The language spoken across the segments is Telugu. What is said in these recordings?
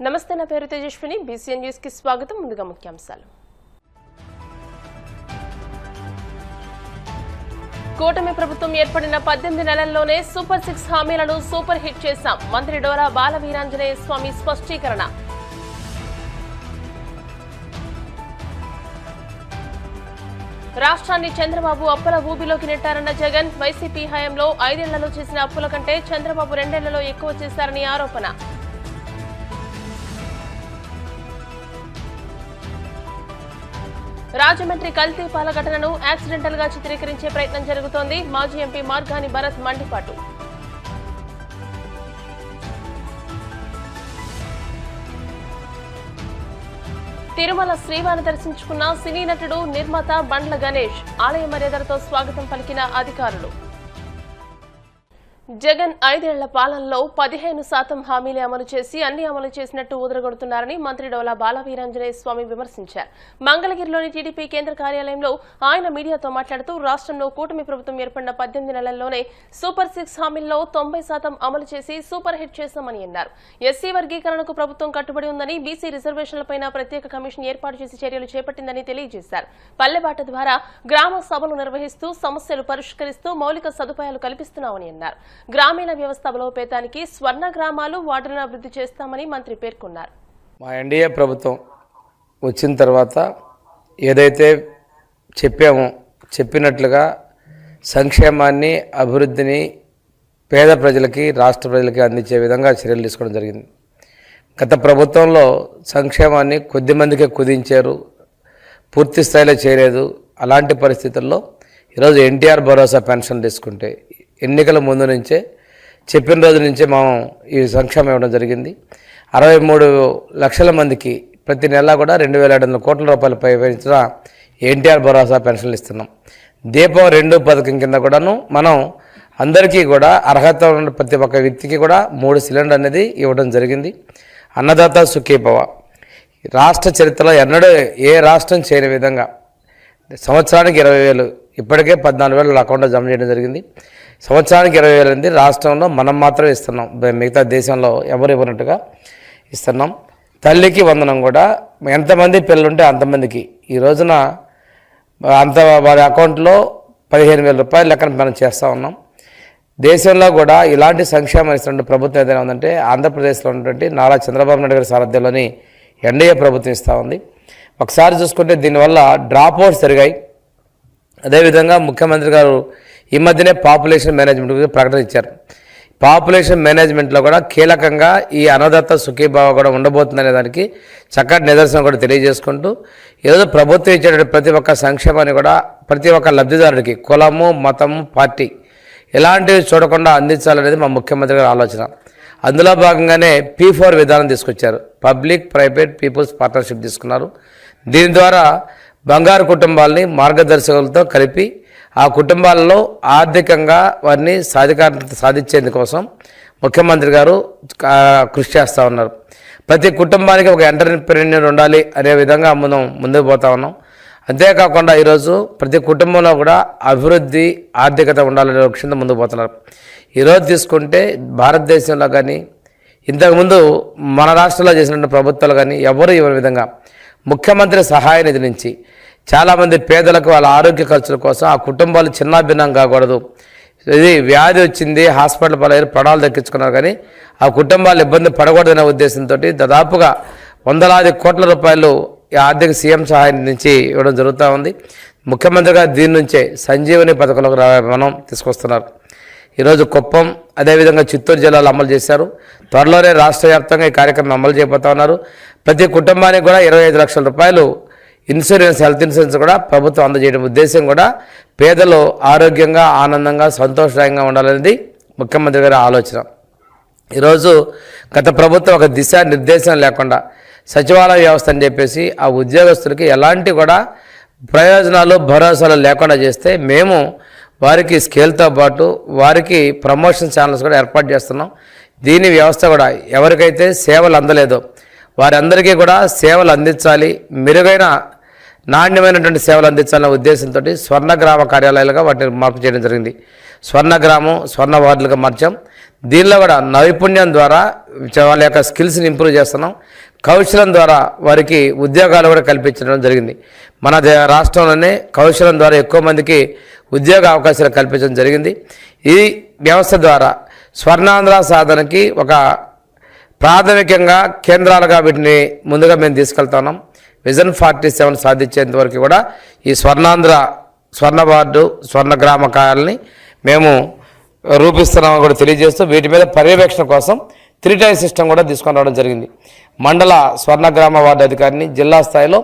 నమస్తే, నా పేరు తేజస్విని. బీసీఎన్ న్యూస్ కి స్వాగతం. ముందుగా ముఖ్యాంశాలు. కూటమి ప్రభుత్వం ఏర్పడిన 18 నెలల్లోనే సూపర్ 6 హామీలను సూపర్ హిట్ చేశాం. మంత్రి డోరా బాల వీరాంజనేయ స్వామి స్పష్టీకరణ. రాష్ట్రాన్ని చంద్రబాబు అప్పుల ఊబిలోకి నెట్టారన్న జగన్. వైసీపీ హయాంలో 5 ఏళ్లలో చేసిన అప్పుల కంటే చంద్రబాబు 2 ఏళ్లలో ఎక్కువ చేశారని ఆరోపణ. రాజమండ్రి కల్తీ పాల ఘటనను యాక్సిడెంటల్ గా చిత్రీకరించే ప్రయత్నం జరుగుతోంది. మాజీ ఎంపీ మార్గాని భరత్ మండిపాటు. తిరుమల శ్రీవారిని దర్శించుకున్న సినీ నటుడు నిర్మాత బండ్ల గణేష్. ఆలయ మర్యాదలతో స్వాగతం పలికిన అధికారులు. జగన్ 5 ఏళ్ల పాలనలో 15% హామీలే అమలు చేసి అన్ని అమలు చేసినట్టు ఊదరగొడుతున్నారని మంత్రి డోలా బాల వీరాంజనేయ స్వామి విమర్శించారు. మంగళగిరిలోని టీడీపీ కేంద్ర కార్యాలయంలో ఆయన మీడియాతో మాట్లాడుతూ రాష్ట్రంలో కూటమి ప్రభుత్వం ఏర్పడిన 18 నెలల్లోనే సూపర్ 6 హామీల్లో 90% అమలు చేసి సూపర్ హిట్ చేశామని అన్నారు. ఎస్సీ వర్గీకరణకు ప్రభుత్వం కట్టుబడి ఉందని, బీసీ రిజర్వేషన్లపై ప్రత్యేక కమిషన్ ఏర్పాటు చేసి చర్యలు చేపట్టిందని తెలియజేశారు. పల్లెబాట ద్వారా గ్రామ సభలు నిర్వహిస్తూ సమస్యలు పరిష్కరిస్తూ మౌలిక సదుపాయాలు కల్పిస్తున్నామని అన్నారు. గ్రామీణ వ్యవస్థ బలోపేతానికి స్వర్ణ గ్రామాలు వార్డులను అభివృద్ధి చేస్తామని మంత్రి పేర్కొన్నారు. మా ఎన్డీఏ ప్రభుత్వం వచ్చిన తర్వాత ఏదైతే చెప్పినట్లుగా సంక్షేమాన్ని, అభివృద్ధిని పేద ప్రజలకి, రాష్ట్ర ప్రజలకి అందించే విధంగా చర్యలు తీసుకోవడం జరిగింది. గత ప్రభుత్వంలో సంక్షేమాన్ని కొద్ది మందికే కుదించారు, పూర్తి స్థాయిలో చేయలేదు. అలాంటి పరిస్థితుల్లో ఈరోజు ఎన్టీఆర్ భరోసా పెన్షన్ తీసుకుంటే ఎన్నికల ముందు నుంచే చెప్పిన రోజు నుంచే మనం ఈ సంక్షేమం ఇవ్వడం జరిగింది. 63 లక్షల మందికి ప్రతి నెల కూడా 2,700 కోట్ల రూపాయలు పైన ఎన్టీఆర్ భరోసా పెన్షన్లు ఇస్తున్నాం. దీపం 2 పథకం కింద కూడాను మనం అందరికీ కూడా అర్హత ఉన్న ప్రతి ఒక్క వ్యక్తికి కూడా 3 సిలిండర్ అనేది ఇవ్వడం జరిగింది. అన్నదాత సుఖీభవ రాష్ట్ర చరిత్రలో ఎన్నడూ ఏ రాష్ట్రం చేయని విధంగా సంవత్సరానికి 20,000, ఇప్పటికే 14,000 అకౌంట్లో జమ చేయడం జరిగింది. సంవత్సరానికి 20,000 అనేది రాష్ట్రంలో మనం మాత్రమే ఇస్తున్నాం, మిగతా దేశంలో ఎవరు ఇవ్వనట్టుగా ఇస్తున్నాం. తల్లికి వందనం కూడా ఎంతమంది పిల్లలుంటే అంతమందికి ఈ రోజున వారి అకౌంట్లో 15,000 రూపాయలు లెక్కన మనం చేస్తూ ఉన్నాం. దేశంలో కూడా ఇలాంటి సంక్షేమం ఇస్తున్న ప్రభుత్వం ఏదైనా ఉందంటే ఆంధ్రప్రదేశ్లో ఉన్నటువంటి నారా చంద్రబాబు నాయుడు గారి సారథ్యంలోని ఎన్డీఏ ప్రభుత్వం ఇస్తూ ఉంది. ఒకసారి చూసుకుంటే దీనివల్ల డ్రాప్ అవుట్స్ జరిగాయి. అదేవిధంగా ముఖ్యమంత్రి గారు ఈ మధ్యనే పాపులేషన్ మేనేజ్మెంట్ గురించి ప్రకటన ఇచ్చారు. పాపులేషన్ మేనేజ్మెంట్లో కూడా కీలకంగా ఈ అన్నదాత సుఖీభావ కూడా ఉండబోతుందనే దానికి చక్కటి నిదర్శనం కూడా తెలియజేసుకుంటూ ఈరోజు ప్రభుత్వం ఇచ్చేటువంటి ప్రతి ఒక్క సంక్షేమాన్ని కూడా ప్రతి ఒక్క లబ్ధిదారుడికి కులము, మతము, పార్టీ ఎలాంటివి చూడకుండా అందించాలనేది మా ముఖ్యమంత్రి గారి ఆలోచన. అందులో భాగంగానే P4 విధానం తీసుకొచ్చారు. పబ్లిక్ ప్రైవేట్ పీపుల్స్ పార్ట్నర్షిప్ తీసుకున్నారు. దీని ద్వారా బంగారు కుటుంబాలని మార్గదర్శకులతో కలిపి ఆ కుటుంబాలలో ఆర్థికంగా వారిని సాధించేందుకోసం ముఖ్యమంత్రి గారు కృషి చేస్తూ ఉన్నారు. ప్రతి కుటుంబానికి ఒక ఎంటర్‌ప్రెన్యూర్ ఉండాలి అనే విధంగా మనం ముందుకు పోతా ఉన్నాం. అంతేకాకుండా ఈరోజు ప్రతి కుటుంబంలో కూడా అభివృద్ధి, ఆర్థికత ఉండాలనే లక్ష్యంతో ముందుకు పోతున్నారు. ఈరోజు తీసుకుంటే భారతదేశంలో కానీ ఇంతకుముందు మన రాష్ట్రంలో చేసినటువంటి ప్రభుత్వాలు కానీ ఎవరు ఇవ్వని విధంగా ముఖ్యమంత్రి సహాయ నిధి నుంచి చాలామంది పేదలకు వాళ్ళ ఆరోగ్య ఖర్చుల కోసం ఆ కుటుంబాలు చిన్నాభిన్నం కాకూడదు, ఇది వ్యాధి వచ్చింది హాస్పిటల్ పాలయ్యారు ప్రాణాలు దక్కించుకున్నారు కానీ ఆ కుటుంబాలు ఇబ్బంది పడకూడదనే ఉద్దేశంతో దాదాపుగా 100,000 కోట్ల రూపాయలు ఈ ఆర్థిక సీఎం సహాయం నుంచి ఇవ్వడం జరుగుతూ ఉంది. ముఖ్యమంత్రి గారు దీని నుంచే సంజీవని పథకంలోకి మనం తీసుకొస్తున్నారు. ఈరోజు కుప్పం, అదేవిధంగా చిత్తూరు జిల్లాలో అమలు చేశారు. త్వరలోనే రాష్ట్ర వ్యాప్తంగా ఈ కార్యక్రమం అమలు చేయబోతా ఉన్నారు. ప్రతి కుటుంబానికి కూడా 25 లక్షల రూపాయలు ఇన్సూరెన్స్, హెల్త్ ఇన్సూరెన్స్ కూడా ప్రభుత్వం అందజేయడం ఉద్దేశం కూడా పేదలు ఆరోగ్యంగా, ఆనందంగా, సంతోషదాయంగా ఉండాలనేది ముఖ్యమంత్రి గారి ఆలోచన. ఈరోజు గత ప్రభుత్వం ఒక దిశా నిర్దేశం లేకుండా సచివాలయ వ్యవస్థ అని చెప్పేసి ఆ ఉద్యోగస్తులకి ఎలాంటి కూడా ప్రయోజనాలు, భరోసాలు లేకుండా చేస్తే మేము వారికి స్కేల్తో పాటు వారికి ప్రమోషన్ ఛానల్స్ కూడా ఏర్పాటు చేస్తున్నాం. దీని వ్యవస్థ కూడా ఎవరికైతే సేవలు అందలేదో వారందరికీ కూడా సేవలు అందించాలి, మెరుగైన నాణ్యమైనటువంటి సేవలు అందించాలనే ఉద్దేశంతో స్వర్ణ గ్రామ కార్యాలయాలుగా వాటిని మార్పు చేయడం జరిగింది. స్వర్ణగ్రామం, స్వర్ణ వార్డులుగా మార్చాం. దీనిలో కూడా నైపుణ్యం ద్వారా వాళ్ళ యొక్క స్కిల్స్ని ఇంప్రూవ్ చేస్తున్నాం. కౌశలం ద్వారా వారికి ఉద్యోగాలు కూడా కల్పించడం జరిగింది. మన రాష్ట్రంలోనే కౌశలం ద్వారా ఎక్కువ మందికి ఉద్యోగ అవకాశాలు కల్పించడం జరిగింది. ఈ వ్యవస్థ ద్వారా స్వర్ణాంధ్ర సాధనకి ఒక ప్రాథమికంగా కేంద్రాలుగా వీటిని ముందుగా మేము తీసుకెళ్తున్నాం. విజన్ 47 సాధించేంత వరకు కూడా ఈ స్వర్ణాంధ్ర, స్వర్ణ వార్డు, స్వర్ణ గ్రామ కార్యాలని మేము రూపిస్తున్నామని కూడా తెలియజేస్తూ వీటి మీద పర్యవేక్షణ కోసం 3 టైర్ సిస్టమ్ కూడా తీసుకొని రావడం జరిగింది. మండల స్వర్ణగ్రామ వార్డు అధికారిని, జిల్లా స్థాయిలో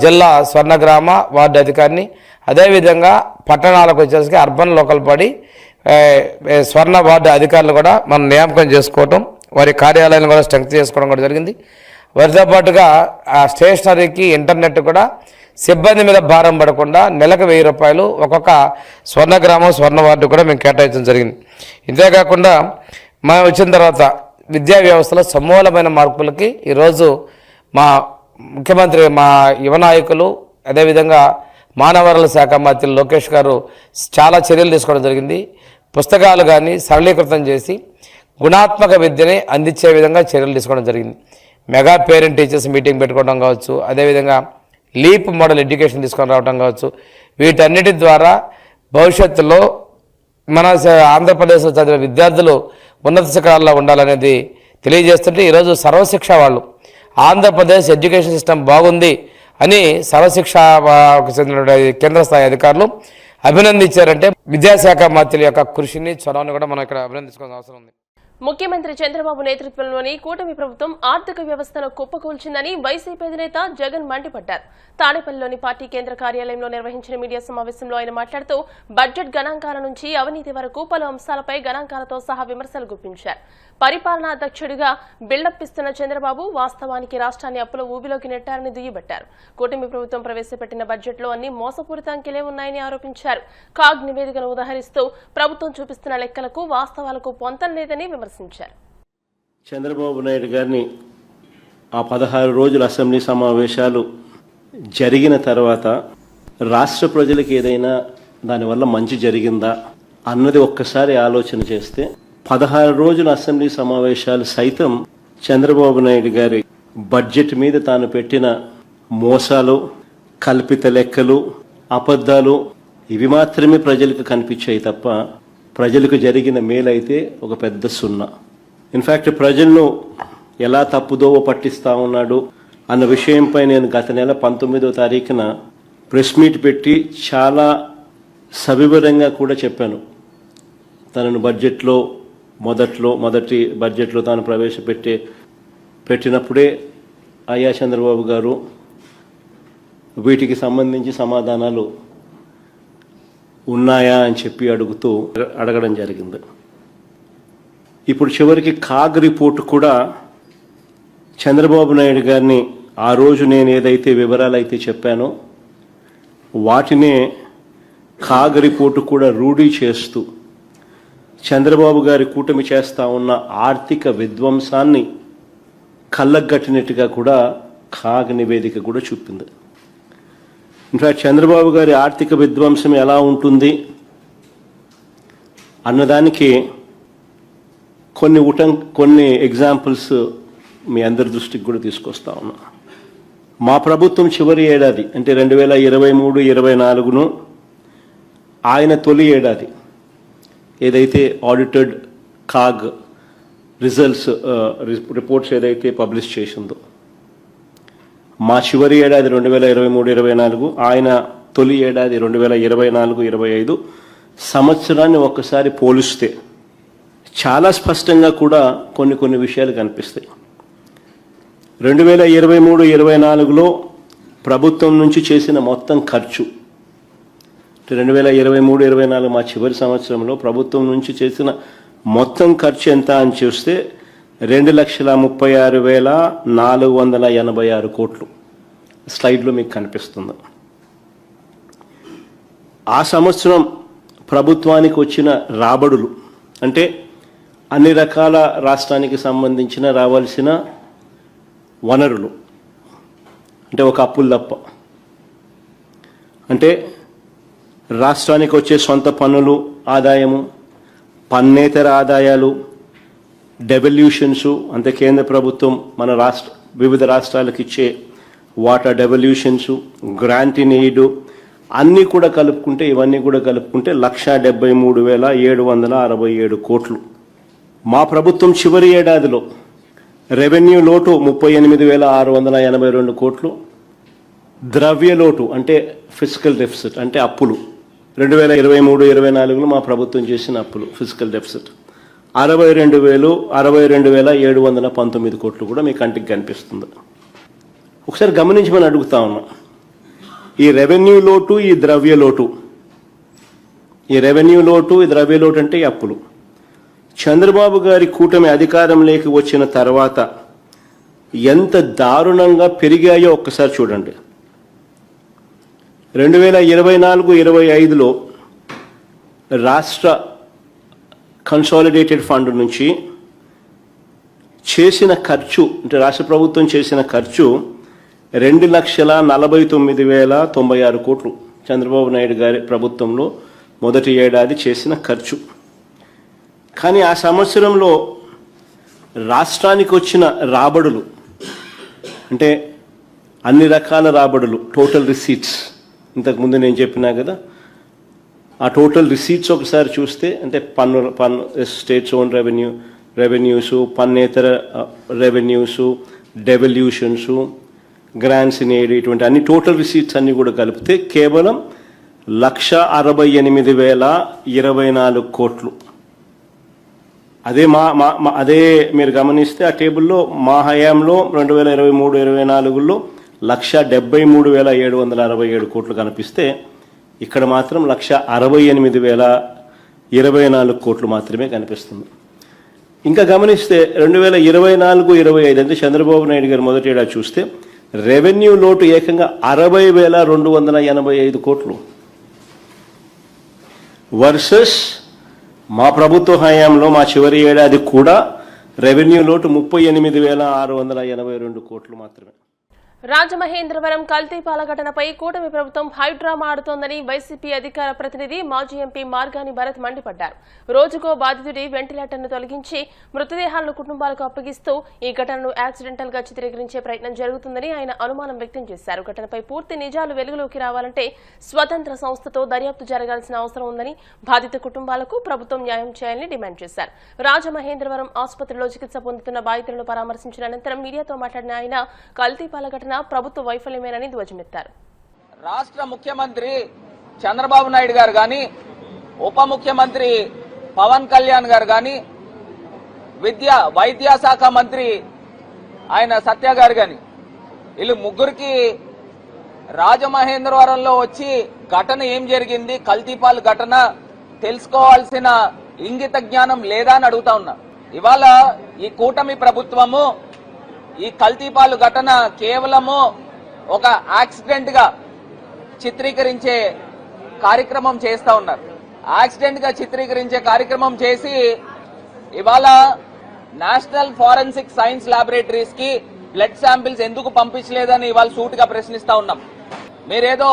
జిల్లా స్వర్ణగ్రామ వార్డు అధికారిని, అదేవిధంగా పట్టణాలకు వచ్చేసరికి అర్బన్ లోకల్ బాడీ స్వర్ణ వార్డు అధికారులు కూడా మనం నియామకం చేసుకోవటం, వారి కార్యాలయాలను కూడా స్ట్రెంగ్త్ చేసుకోవడం కూడా జరిగింది. వారితో పాటుగా ఆ స్టేషనరీకి, ఇంటర్నెట్ కూడా సిబ్బంది మీద భారం పడకుండా నెలకు 1000 రూపాయలు ఒక్కొక్క స్వర్ణగ్రామం, స్వర్ణ వార్డు కూడా మేము కేటాయించడం జరిగింది. ఇంతేకాకుండా మనం వచ్చిన తర్వాత విద్యా వ్యవస్థలో సమూలమైన మార్పులకి ఈరోజు మా ముఖ్యమంత్రి, మా యువ నాయకులు, అదేవిధంగా మానవ వనరుల శాఖ మంత్రి లోకేష్ గారు చాలా చర్యలు తీసుకోవడం జరిగింది. పుస్తకాలు కానీ సరళీకృతం చేసి గుణాత్మక విద్యని అందించే విధంగా చర్యలు తీసుకోవడం జరిగింది. మెగా పేరెంట్ టీచర్స్ మీటింగ్ పెట్టుకోవడం కావచ్చు, అదేవిధంగా లీప్ మోడల్ ఎడ్యుకేషన్ తీసుకొని రావడం కావచ్చు. వీటన్నిటి ద్వారా భవిష్యత్తులో మన ఆంధ్రప్రదేశ్లో చదివే విద్యార్థులు ఉన్నత శిఖరాల్లో ఉండాలనేది తెలియజేస్తుంటే ఈరోజు సర్వశిక్ష వాళ్ళు ఆంధ్రప్రదేశ్ ఎడ్యుకేషన్ సిస్టమ్ బాగుంది అని సర్వశిక్ష చెందిన కేంద్ర స్థాయి అధికారులు అభినందించారంటే విద్యాశాఖ మంత్రుల యొక్క కృషిని, చొరవని కూడా మనం ఇక్కడ అభినందించుకోవాల్సిన అవసరం ఉంది. ముఖ్యమంత్రి చంద్రబాబు నేతృత్వంలోని కూటమి ప్రభుత్వం ఆర్థిక వ్యవస్థను కుప్పకూల్చిందని వైసీపీ అధినేత జగన్ మండిపడ్డారు. తాడేపల్లిలోని పార్టీ కేంద్ర కార్యాలయంలో నిర్వహించిన మీడియా సమావేశంలో ఆయన మాట్లాడుతూ బడ్జెట్ గణాంకాల నుంచి అవినీతి వరకు పలు అంశాలపై గణాంకాలతో సహా విమర్శలు గుప్పించారు. పరిపాలనాధ్యక్షుడిగా బిల్డప్ ఇస్తున్న చంద్రబాబు వాస్తవానికి రాష్ట్రాన్ని అప్పుల ఊబిలోకి నెట్టారని దుయ్యబట్టారు. కూటమి ప్రభుత్వం ప్రవేశపెట్టిన బడ్జెట్లో అన్ని మోసపూరిత అంకెలే ఉన్నాయని ఆరోపించారు. కాగ్ నివేదికను ఉదహరిస్తూ ప్రభుత్వం చూపిస్తున్న లెక్కలకు వాస్తవాలకు పొంతం లేదని విమర్శించారు. చంద్రబాబు నాయుడు గారిని ఆ 16 రోజుల అసెంబ్లీ సమావేశాలు జరిగిన తర్వాత రాష్ట్ర ప్రజలకు ఏదైనా దానివల్ల మంచి జరిగిందా అన్నది ఒక్కసారి ఆలోచన చేస్తే 16 రోజుల అసెంబ్లీ సమావేశాలు సైతం చంద్రబాబు నాయుడు గారి బడ్జెట్ మీద తాను పెట్టిన మోసాలు, కల్పిత లెక్కలు, అబద్ధాలు ఇవి మాత్రమే ప్రజలకు కనిపించాయి తప్ప ప్రజలకు జరిగిన మేలైతే ఒక పెద్ద సున్నా. ఇన్ఫ్యాక్ట్ ప్రజలను ఎలా తప్పుదోవ పట్టిస్తా ఉన్నాడు అన్న విషయంపై నేను గత నెల 19వ తారీఖున ప్రెస్ మీట్ పెట్టి చాలా సవివరంగా కూడా చెప్పాను. తనను బడ్జెట్లో మొదటి బడ్జెట్లో తాను పెట్టినప్పుడే అయ్యా చంద్రబాబు గారు వీటికి సంబంధించి సమాధానాలు ఉన్నాయా అని చెప్పి అడగడం జరిగింది. ఇప్పుడు చివరికి కాగ్ రిపోర్టు కూడా చంద్రబాబు నాయుడు గారిని ఆ రోజు నేను ఏదైతే వివరాలు అయితే చెప్పానో వాటినే కాగ్ రిపోర్టు కూడా రూఢీ చేస్తూ చంద్రబాబు గారి కూటమి చేస్తా ఉన్న ఆర్థిక విధ్వంసాన్ని కళ్ళగట్టినట్టుగా కూడా కాగ్ నివేదిక కూడా చూపింది. ఇన్ఫాక్ట్ చంద్రబాబు గారి ఆర్థిక విధ్వంసం ఎలా ఉంటుంది అన్నదానికి కొన్ని ఎగ్జాంపుల్స్ మీ అందరి దృష్టికి కూడా తీసుకొస్తా ఉన్నా. మా ప్రభుత్వం చివరి ఏడాది అంటే 2023-24ను ఆయన తొలి ఏడాది ఏదైతే ఆడిటెడ్ కాగ్ రిపోర్ట్స్ ఏదైతే పబ్లిష్ చేసిందో మా చివరి ఏడాది 2023-24, ఆయన తొలి ఏడాది 2024-25 సంవత్సరాన్ని ఒక్కసారి పోలిస్తే చాలా స్పష్టంగా కూడా కొన్ని విషయాలు కనిపిస్తాయి. 2023-24లో ప్రభుత్వం నుంచి చేసిన మొత్తం ఖర్చు 2023-24 మా చివరి సంవత్సరంలో ప్రభుత్వం నుంచి చేసిన మొత్తం ఖర్చు ఎంత అని చూస్తే 2,36,486 కోట్లు స్లైడ్లో మీకు కనిపిస్తుంది. ఆ సంవత్సరం ప్రభుత్వానికి వచ్చిన రాబడులు అంటే అన్ని రకాల రాష్ట్రానికి సంబంధించిన రావాల్సిన వనరులు అంటే ఒక అప్పులు తప్ప అంటే రాష్ట్రానికి వచ్చే సొంత పన్నులు ఆదాయము, పన్నేతర ఆదాయాలు, డెవల్యూషన్స్, అంటే కేంద్ర ప్రభుత్వం మన వివిధ రాష్ట్రాలకు ఇచ్చే వాటా డెవల్యూషన్స్, గ్రాంట్ ఇన్ ఎయిడ్ అన్నీ కూడా కలుపుకుంటే, ఇవన్నీ కూడా కలుపుకుంటే 1,73,767 కోట్లు. మా ప్రభుత్వం చివరి ఏడాదిలో రెవెన్యూ లోటు 38,682 కోట్లు, ద్రవ్య లోటు అంటే ఫిజికల్ డెఫిసిట్ అంటే అప్పులు 2023-24లో మా ప్రభుత్వం చేసిన అప్పులు ఫిజికల్ డెఫిసిట్ 62,719 కోట్లు కూడా మీ కంటికి కనిపిస్తుంది. ఒకసారి గమనించమని అడుగుతా ఉన్నా, ఈ రెవెన్యూ లోటు, ఈ ద్రవ్య లోటు, ఈ రెవెన్యూ లోటు, ఈ ద్రవ్య లోటు అంటే ఈ అప్పులు చంద్రబాబు గారి కూటమి అధికారంలోకి వచ్చిన తర్వాత ఎంత దారుణంగా పెరిగాయో ఒక్కసారి చూడండి. 2024-25లో రాష్ట్ర కన్సాలిడేటెడ్ ఫండ్ నుంచి చేసిన ఖర్చు, అంటే రాష్ట్ర ప్రభుత్వం చేసిన ఖర్చు 2,49,096 కోట్లు. చంద్రబాబు నాయుడు గారి ప్రభుత్వంలో మొదటి ఏడాది చేసిన ఖర్చు. కానీ ఆ సంవత్సరంలో రాష్ట్రానికి వచ్చిన రాబడులు, అంటే అన్ని రకాల రాబడులు, టోటల్ రిసీట్స్, ఇంతకుముందు నేను చెప్పినా కదా, ఆ టోటల్ రిసీట్స్ ఒకసారి చూస్తే, అంటే పన్ను స్టేట్స్ ఓన్ రెవెన్యూస్, పన్నేతర revenues, devolutions, grants in aid, ఇటువంటి అన్ని టోటల్ రిసీట్స్ అన్ని కూడా కలిపితే కేవలం 1,68,024 కోట్లు. అదే అదే మీరు గమనిస్తే ఆ టేబుల్లో మా హయాంలో 2023-24లో 1,73,767 కోట్లు కనిపిస్తే ఇక్కడ మాత్రం 1,68,024 కోట్లు మాత్రమే కనిపిస్తుంది. ఇంకా గమనిస్తే 2024-25 అంటే చంద్రబాబు నాయుడు గారు మొదటి ఏడాది చూస్తే రెవెన్యూ లోటు ఏకంగా 60,285 కోట్లు వర్సెస్ మా ప్రభుత్వ హయాంలో మా చివరి ఏడాది కూడా రెవెన్యూ లోటు 38,682 కోట్లు మాత్రమే. రాజమహేంద్రవరం కల్తీపాల ఘటనపై కూటమి ప్రభుత్వం హైడ్రామా ఆడుతోందని వైసీపీ అధికార ప్రతినిధి మాజీ ఎంపీ మార్గాని భరత్ మండిపడ్డారు. రోజుకో బాధితుడి వెంటిలేటర్ను తొలగించి మృతదేహాలను కుటుంబాలకు అప్పగిస్తూ ఈ ఘటనను యాక్సిడెంటల్ గా చిత్రీకరించే ప్రయత్నం జరుగుతుందని ఆయన అనుమానం వ్యక్తం చేశారు. ఘటనపై పూర్తి నిజాలు వెలుగులోకి రావాలంటే స్వతంత్ర సంస్థతో దర్యాప్తు జరగాల్సిన అవసరం ఉందని, బాధిత కుటుంబాలకు ప్రభుత్వం న్యాయం చేయాలని డిమాండ్ చేశారు. రాజమహేంద్రవరం ఆసుపత్రిలో చికిత్స పొందుతున్న బాధితులను పరామర్శించిన అనంతరం మీడియాతో మాట్లాడిన ఆయన కల్తీపాల ఘటన ప్రభుత్వ వైఫల్యమేనని ధ్వజమెత్తారు. రాష్ట్ర ముఖ్యమంత్రి చంద్రబాబు నాయుడు గారు గాని, ఉప ముఖ్యమంత్రి పవన్ కళ్యాణ్ గారు గాని, వైద్యశాఖ మంత్రి ఆయన సత్య గారు గాని, వీళ్ళు ముగ్గురికి రాజమహేంద్రవరంలో వచ్చి ఘటన ఏం జరిగింది, కల్తీపాల్ ఘటన తెలుసుకోవాల్సిన ఇంగిత జ్ఞానం లేదా అని అడుగుతా ఉన్నా. ఇవాళ ఈ కూటమి ప్రభుత్వము ఈ కల్తీపాలు ఘటన కేవలము ఒక యాక్సిడెంట్ గా చిత్రీకరించే కార్యక్రమం చేస్తా ఉన్నారు. యాక్సిడెంట్ గా చిత్రీకరించే కార్యక్రమం చేసి ఇవాళ నేషనల్ ఫోరెన్సిక్ సైన్స్ ల్యాబొరేటరీస్ కి బ్లడ్ శాంపిల్స్ ఎందుకు పంపించలేదని ఇవాళ సూటిగా ప్రశ్నిస్తా ఉన్నాం. మీరేదో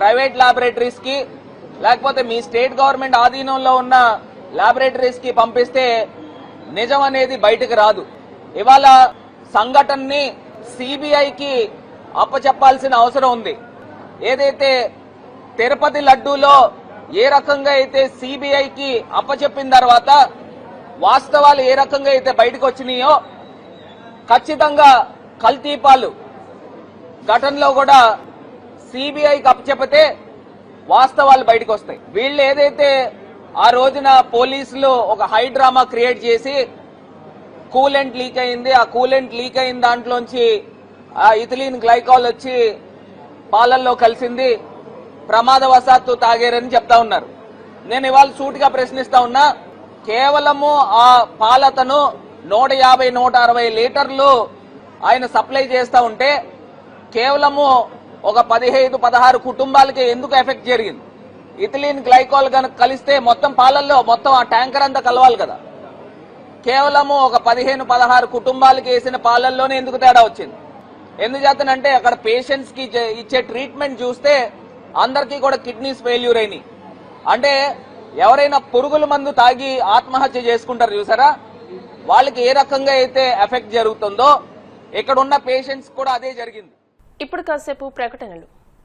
ప్రైవేట్ ల్యాబొరేటరీస్ కి లేకపోతే మీ స్టేట్ గవర్నమెంట్ ఆధీనంలో ఉన్న ల్యాబొరేటరీస్ కి పంపిస్తే నిజం అనేది బయటకు రాదు. ఇవాళ సంఘటనని సిబిఐకి అప్పచెప్పాల్సిన అవసరం ఉంది. ఏదైతే తిరుపతి లడ్డూలో ఏ రకంగా అయితే సిబిఐకి అప్పచెప్పిన తర్వాత వాస్తవాలు ఏ రకంగా అయితే బయటకు వచ్చినాయో, ఖచ్చితంగా కల్తీపాలు ఘటనలో కూడా సిబిఐకి అప్పచెప్పితే వాస్తవాలు బయటకు వస్తాయి. వీళ్ళు ఏదైతే ఆ రోజున పోలీసులు ఒక హైడ్రామా క్రియేట్ చేసి కూలెంట్ లీక్ అయింది, ఆ కూలెంట్ లీక్ అయిన దాంట్లోంచి ఆ ఇథిలీన్ గ్లైకాల్ వచ్చి పాలల్లో కలిసింది, ప్రమాదవశాత్తు తాగారని చెప్తా ఉన్నారు. నేను ఇవాళ సూటిగా ప్రశ్నిస్తా ఉన్నా, కేవలము ఆ పాలతను 150-160 లీటర్లు ఆయన సప్లై చేస్తా ఉంటే కేవలము ఒక 15-16 కుటుంబాలకి ఎందుకు ఎఫెక్ట్ జరిగింది? ఇథిలీన్ గ్లైకాల్ కనుక కలిస్తే మొత్తం పాలల్లో మొత్తం ఆ ట్యాంకర్ అంతా కలవాలి కదా. కేవలము ఒక 15-16 కుటుంబాలకి వేసిన పాలల్లోనే ఎందుకు తేడా వచ్చింది? ఎందుచేతనంటే అక్కడ పేషెంట్స్ కి ఇచ్చే ట్రీట్మెంట్ చూస్తే అందరికీ కూడా కిడ్నీస్ ఫెయిల్యూర్ అయినాయి. అంటే ఎవరైనా పురుగుల మందు తాగి ఆత్మహత్య చేసుకుంటారు చూసారా, వాళ్ళకి ఏ రకంగా అయితే ఎఫెక్ట్ జరుగుతుందో ఇక్కడ ఉన్న పేషెంట్స్ కూడా అదే జరిగింది. ఇప్పుడు కాసేపు ప్రకటనలు.